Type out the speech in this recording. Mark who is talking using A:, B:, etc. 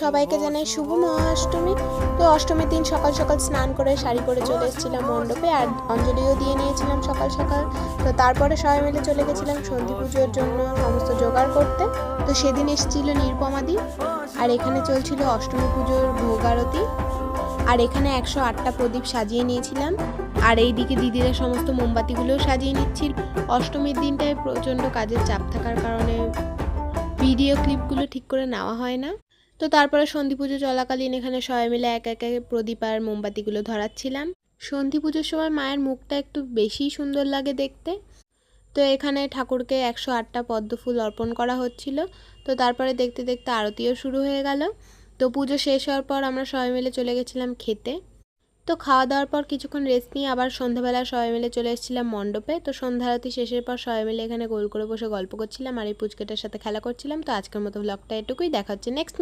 A: সবাইকে জানাই শুভ মহাষ্টমী। তো অষ্টমীর দিন সকাল সকাল স্নান করে শাড়ি পরে চলে এসেছিলাম মণ্ডপে, আর অঞ্জলিও দিয়ে নিয়েছিলাম সকাল সকাল। তো তারপরে সবাই মিলে চলে গেছিলাম সন্ধি পুজোর জন্য সমস্ত জোগাড় করতে। তো সেদিন এসেছিল নিরুপমাদি, আর এখানে চলছিল অষ্টমী পুজোর ভোগ আরতি। আর এখানে 108টা প্রদীপ সাজিয়ে নিয়েছিলাম, আর এইদিকে দিদিরা সমস্ত মোমবাতিগুলোও সাজিয়ে নিচ্ছিল। অষ্টমীর দিনটায় প্রচণ্ড কাজের চাপ থাকার কারণে ভিডিও ক্লিপগুলো ঠিক করে নেওয়া হয় না। তো তারপরে সন্ধি পুজো চলাকালীন এখানে সবাই মিলে এক একে প্রদীপ আর মোমবাতিগুলো ধরাচ্ছিলাম। সন্ধি পুজোর সময় মায়ের মুখটা একটু বেশিই সুন্দর লাগে দেখতে। তো এখানে ঠাকুরকে 108টা পদ্ম ফুল অর্পণ করা হচ্ছিল। তো তারপরে দেখতে দেখতে আরতিও শুরু হয়ে গেল। তো পুজো শেষ হওয়ার পর আমরা সবাই মিলে চলে গেছিলাম খেতে। তো খাওয়া দাওয়ার পর কিছুক্ষণ রেস্ট নিয়ে আবার সন্ধ্যাবেলা সবাই মিলে চলে এসেছিলাম মণ্ডপে। তো সন্ধ্যা আরতি শেষের পর সবাই মিলে এখানে গোল করে বসে গল্প করছিলাম আর এই পুচকেটার সাথে খেলা করছিলাম। তো আজকের মতো ব্লগটা এটুকুই, দেখা হচ্ছে নেক্সট